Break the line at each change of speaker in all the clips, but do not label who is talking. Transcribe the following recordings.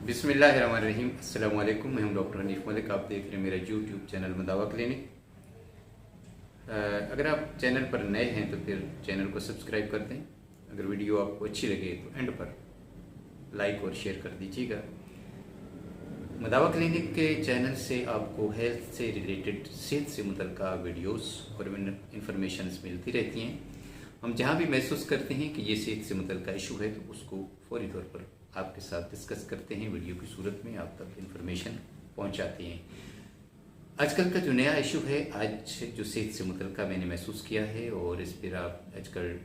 बिस्मिल्लाहिर्रहमानिर्रहीम। अस्सलाम वालेकुम। मैं हूं डॉक्टर हनीफ मलिक। आप देख रहे हैं मेरा यूट्यूब चैनल मदावा क्लिनिक। अगर आप चैनल पर नए हैं तो फिर चैनल को सब्सक्राइब कर दें। अगर वीडियो आपको अच्छी लगे तो एंड पर लाइक और शेयर कर दीजिएगा। मदावा क्लिनिक के चैनल से आपको हेल्थ से रिलेटेड, सेहत से मुतल्लिका वीडियोस और इंफॉर्मेशन मिलती रहती हैं। हम जहाँ भी महसूस करते हैं कि ये सेहत से मुतल्लिका इशू है तो उसको फौरी तौर पर आपके साथ डिस्कस करते हैं, वीडियो की सूरत में आप तक इन्फॉर्मेशन पहुँचाते हैं। आजकल का जो नया इशू है, आज जो सेहत से मुतल्लिका मैंने महसूस किया है और इस पर आप आजकल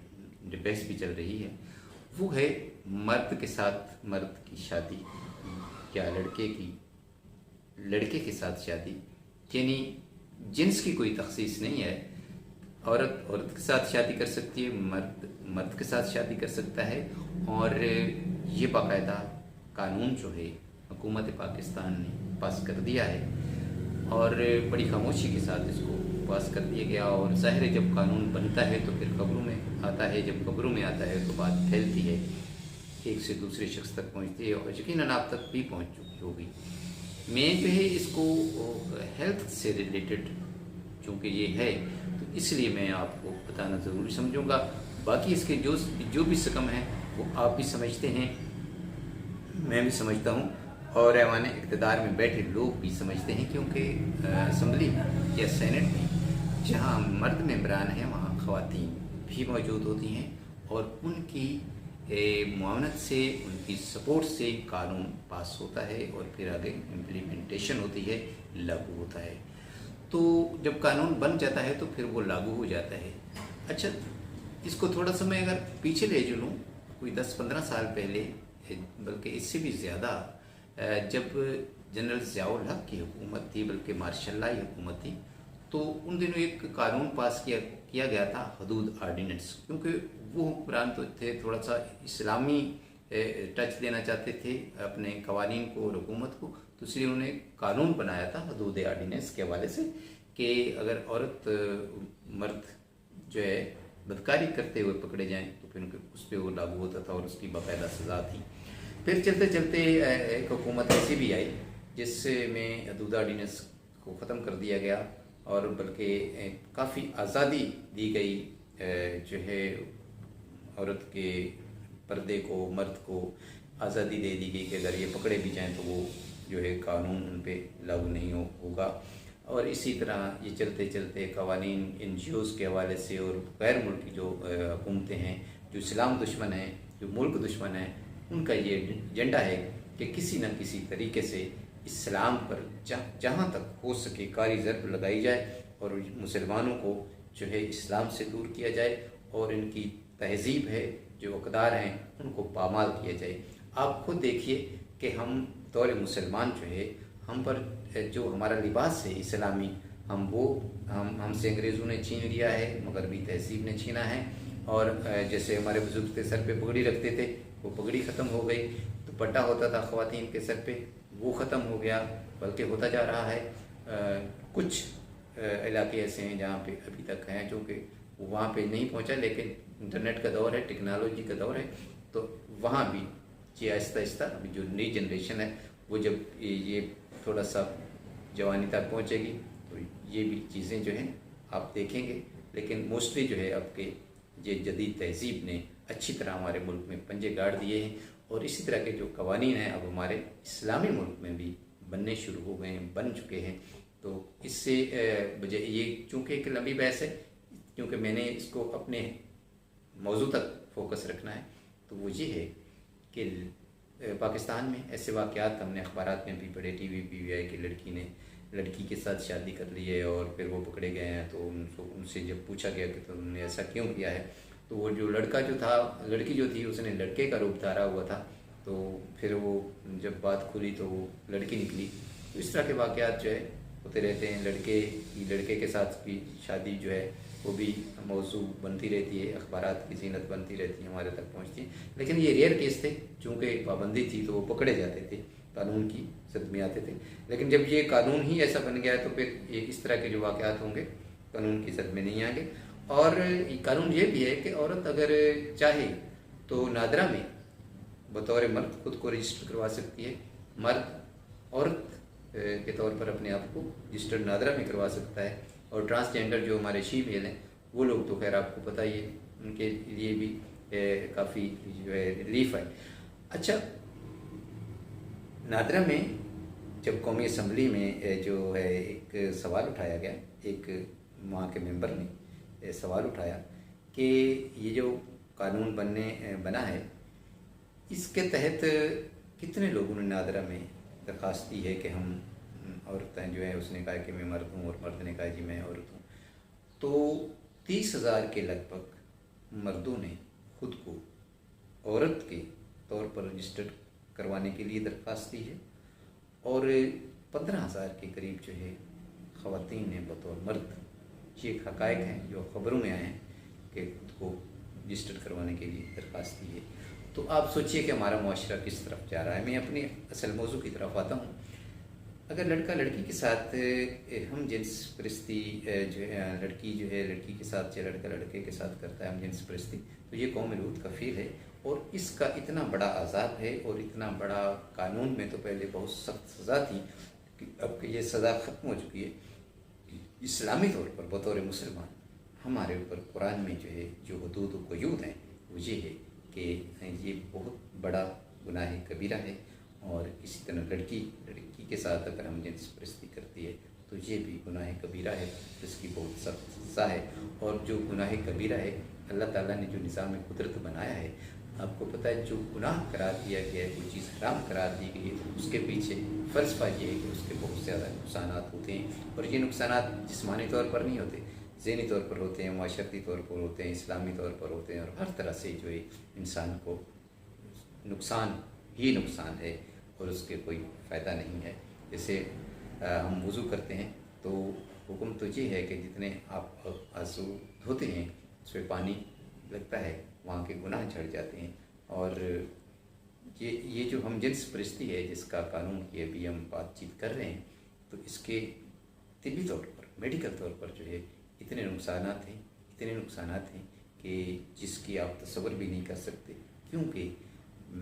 बहस भी चल रही है, वो है मर्द के साथ मर्द की शादी या लड़के के साथ शादी। यानी जिन्स की कोई तखसीस नहीं है। औरत औरत के साथ शादी कर सकती है, मर्द मर्द के साथ शादी कर सकता है। और ये बाकायदा कानून जो है हुकूमत पाकिस्तान ने पास कर दिया है और बड़ी खामोशी के साथ इसको पास कर दिया गया। और ज़ाहिर है जब कानून बनता है तो फिर खबरों में आता है, जब खबरों में आता है तो बात फैलती है, एक से दूसरे शख्स तक पहुंचती है और यकीनन आप तक भी पहुंच चुकी होगी। मैं जो है इसको हेल्थ से रिलेटेड चूँकि ये है तो इसलिए मैं आपको बताना ज़रूरी समझूंगा। बाकी इसके जो भी सकम है वो आप भी समझते हैं, मैं भी समझता हूँ और ऐवान इक़्तिदार में बैठे लोग भी समझते हैं, क्योंकि असम्बली में या सेनेट में जहाँ मर्द मेंबरान हैं वहाँ ख़वातीन भी मौजूद होती हैं और उनकी मुआवनत से, उनकी सपोर्ट से कानून पास होता है और फिर आगे इम्प्लीमेंटेशन होती है, लागू होता है। तो जब कानून बन जाता है तो फिर वो लागू हो जाता है। अच्छा, इसको थोड़ा समय अगर पीछे ले चलूँ, कोई 10-15 साल पहले, बल्कि इससे भी ज़्यादा, जब जनरल ज़ियाउल हक की हुकूमत थी, बल्कि मार्शल लॉ हुकूमत थी, तो उन दिनों एक कानून पास किया गया था, हदूद आर्डिनेंस। क्योंकि वो हुक्मरान तो थे, थोड़ा सा इस्लामी टच देना चाहते थे अपने कवानीन को और हुकूमत को, तो इसलिए उन्होंने कानून बनाया था हदूद आर्डिनेंस के हवाले से कि अगर औरत मर्द जो है बदकारी करते हुए पकड़े जाएं तो फिर उस पर वो लागू होता था और उसकी बाकायदा सज़ा थी। फिर चलते चलते एक हुकूमत ऐसी भी आई जिसमें हदूद आर्डिनेंस को ख़त्म कर दिया गया और बल्कि काफ़ी आज़ादी दी गई, जो है औरत के पर्दे को, मर्द को आज़ादी दे दी गई कि अगर ये पकड़े भी जाएं तो वो जो है कानून उन पर लागू नहीं होगा। और इसी तरह ये चलते चलते कवानीन NGOs के हवाले से और गैर मुल्की जो हुकूमतें हैं, जो इस्लाम दुश्मन हैं, जो मुल्क दुश्मन हैं, उनका ये एजेंडा है कि किसी न किसी तरीके से इस्लाम पर जहाँ तक हो सके कारी ज़रब लगाई जाए और मुसलमानों को जो है इस्लाम से दूर किया जाए और इनकी तहज़ीब है, जो अक़दार हैं, उनको पामाल किया जाए। आप खुद देखिए कि हम तौर मुसलमान जो है, हम पर जो हमारा लिबास है इस्लामी, हमसे अंग्रेज़ों ने छीन लिया है, मगरबी तहज़ीब ने छीना है। और जैसे हमारे बुजुर्ग के सर पे पगड़ी रखते थे, वो पगड़ी ख़त्म हो गई। दुपट्टा होता था ख़वातीन के सर पे, वो ख़त्म हो गया, बल्कि होता जा रहा है। कुछ इलाके ऐसे हैं जहाँ पे अभी तक हैं, जो कि वहाँ पे नहीं पहुँचा, लेकिन इंटरनेट का दौर है, टेक्नोलॉजी का दौर है, तो वहाँ भी ये आहिस्ता आहिस्ता अभी जो नई जनरेशन है वो जब ये थोड़ा सा जवानी तक पहुँचेगी तो ये भी चीज़ें जो हैं आप देखेंगे। लेकिन मोस्टली जो है आपके ये जदीद तहज़ीब ने अच्छी तरह हमारे मुल्क में पंजे गाड़ दिए हैं और इसी तरह के जो कवानीन हैं अब हमारे इस्लामी मुल्क में भी बनने शुरू हो गए हैं, बन चुके हैं। तो इससे वजह ये चूँकि एक लंबी बहस है, क्योंकि मैंने इसको अपने मौजू तक फोकस रखना है, तो वो ये है कि पाकिस्तान में ऐसे वाक़यात हमने अखबारात में भी पढ़े, TV भी आई कि लड़की के साथ शादी कर ली है और फिर वो पकड़े गए हैं। तो उनसे जब पूछा गया कि तुमने ऐसा क्यों किया है, तो वो जो लड़की जो थी उसने लड़के का रूप धारा हुआ था। तो फिर वो जब बात खुली तो वो लड़की निकली। तो इस तरह के वाक़यात जो है होते रहते हैं। लड़के के साथ भी शादी जो है वो भी मौजू बनती रहती है, अखबारात की ज़ीनत बनती रहती है, हमारे तक पहुँचती है। लेकिन ये रेयर केस थे, चूँकि पाबंदी थी तो वो पकड़े जाते थे, कानून की सद में आते थे। लेकिन जब ये कानून ही ऐसा बन गया तो फिर ये इस तरह के जो वाक़यात होंगे कानून की सद में नहीं आएंगे। और कानून ये भी है कि औरत अगर चाहे तो नादरा में बतौर मर्द खुद को रजिस्टर करवा सकती है मर्द औरत के तौर पर अपने आप को रजिस्टर्ड नादरा में करवा सकता है। और ट्रांसजेंडर जो हमारे शीमेल हैं वो लोग तो खैर आपको पता ही है, उनके लिए भी काफ़ी जो है रिलीफ है। अच्छा, नादरा में जब कौमी असम्बली में जो है एक सवाल उठाया गया, एक वहाँ के मेंबर ने सवाल उठाया कि ये जो कानून बना है इसके तहत कितने लोगों ने नादरा में दरख्वास्त की है कि हम औरतें जो है, उसने कहा कि मैं मर्द हूँ और मर्द ने कहा जी मैं औरत हूँ। तो 30,000 के लगभग मर्दों ने खुद को औरत के तौर पर रजिस्टर्ड करवाने के लिए दरख्वास्त दी है और 15,000 के करीब जो है ख़वातीन ने बतौर मर्द, ये एक हक़ाइक़ हैं जो ख़बरों में आए हैं कि खुद को रजिस्टर्ड करवाने के लिए दरख्वास्त दी है। तो आप सोचिए कि हमारा मुआशरा किस तरफ जा रहा है। मैं अपने असल मौजू की तरफ आता हूँ। अगर लड़का लड़की के साथ हम जिन्स परस्ती जो है, लड़की जो है लड़की के साथ या लड़का लड़के के साथ करता है हम जिन्स परस्ती, तो ये कौम लूत का फ़ेल है और इसका इतना बड़ा अज़ाब है और इतना बड़ा कानून में तो पहले बहुत सख्त सज़ा थी कि अब ये सज़ा ख़त्म हो चुकी है। इस्लामी तौर पर बतौर मुसलमान हमारे ऊपर कुरान में जो है जो हुदूद व क़यूद हैं वो ये है कि ये बहुत बड़ा गुनाह कबीरा है और इसी तरह लड़की के साथ अगर हम जिन्स परस्ती करती है तो ये भी गुनाह कबीरा है, इसकी बहुत सख्त सज़ा है। और जो गुनाह कबीरा है, अल्लाह ताला ने जो निज़ाम कुदरत बनाया है, आपको पता है जो गुनाह करार दिया गया है, कोई चीज़ हराम करार दी गई है, उसके पीछे फ़लसफ़ा ये है कि उसके बहुत ज़्यादा नुकसानात होते हैं। और ये नुकसानात जिस्मानी तौर पर नहीं होते, ज़हनी तौर पर होते हैं, माशरती तौर पर होते हैं, इस्लामी तौर पर होते हैं और हर तरह से जो है इंसान को नुकसान ही नुकसान है और उसके कोई फ़ायदा नहीं है। जैसे हम वज़ू करते हैं तो हुक्म तो ये है कि जितने आप आंसू धोते हैं उसमें पानी लगता है, वहाँ के गुनाह झड़ जाते हैं। और ये जो हम जिन्स परस्ती है जिसका कानून की अभी हम बातचीत कर रहे हैं, तो इसके तिब्बी तौर पर, मेडिकल तौर पर जो है इतने नुकसानात हैं कि जिसकी आप तसव्वुर भी नहीं कर सकते। क्योंकि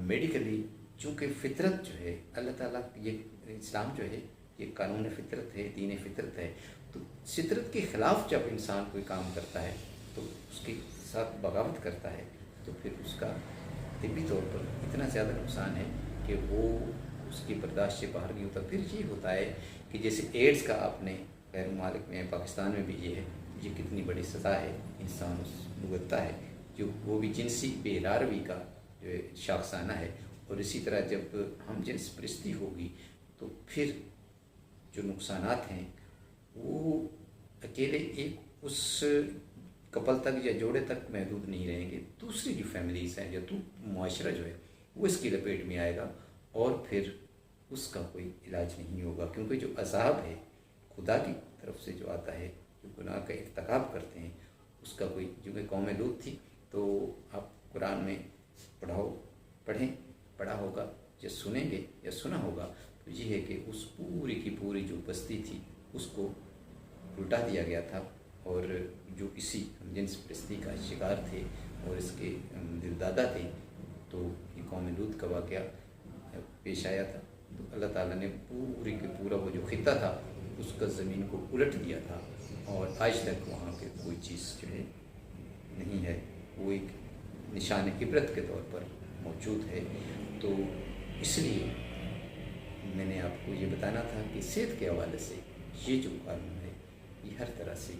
मेडिकली चूँकि फ़ितरत जो है अल्लाह ताला, ये इस्लाम जो है ये कानून फ़ितरत है, दीन फ़ितरत है, तो फितरत के ख़िलाफ़ जब इंसान कोई काम करता है तो उसके साथ बगावत करता है तो फिर उसका तिब्बी तौर पर इतना ज़्यादा नुकसान है कि वो उसकी बर्दाश्त से बाहर नहीं होता। फिर ये होता है कि जैसे एड्स का आपने गैर मुमालिक में, पाकिस्तान में भी ये है, ये कितनी बड़ी सज़ा है, इंसान उस भुगतता है, जो वो भी जिनसी बेरारवी का जो है शाखसाना है। और इसी तरह जब हम जिन्स परस्ती होगी तो फिर जो नुकसानात हैं वो अकेले एक उस कपल तक या जोड़े तक महदूद नहीं रहेंगे, दूसरी जो फैमिलीज़ हैं या मुआशरा जो है वो इसकी लपेट में आएगा और फिर उसका कोई इलाज नहीं होगा। क्योंकि जो अज़ाब है खुदा की तरफ से जो आता है, जो गुनाह का इर्तिकाब करते हैं, उसका कोई, जो कि कौम लूत थी, तो आप कुरान में पढ़ा होगा या सुनेंगे या सुना होगा, तो ये है कि उस पूरी की पूरी जो बस्ती थी उसको लुटा दिया गया था और जो इसी जिन्स परस्ती का शिकार थे और इसके दिलदादा थे, तो ये कौम लूत का वाक़या पेश आया था। तो अल्लाह ताला ने पूरी के पूरा वो जो खित्ता था उसका ज़मीन को उलट दिया था और आज तक वहाँ पे कोई चीज़ जो है नहीं है, वो एक निशान इबरत के तौर पर मौजूद है। तो इसलिए मैंने आपको ये बताना था कि सेहत के हवाले से ये जो कानून है ये हर तरह से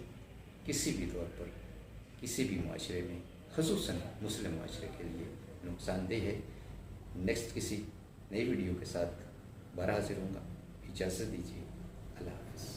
किसी भी तौर पर किसी भी माशरे में, ख़ुसूसन मुस्लिम माशरे के लिए नुकसानदेह है। नेक्स्ट किसी नई वीडियो के साथ दोबारा हाजिर होऊंगा। इजाज़त दीजिए। अल्लाह हाफ़िज़।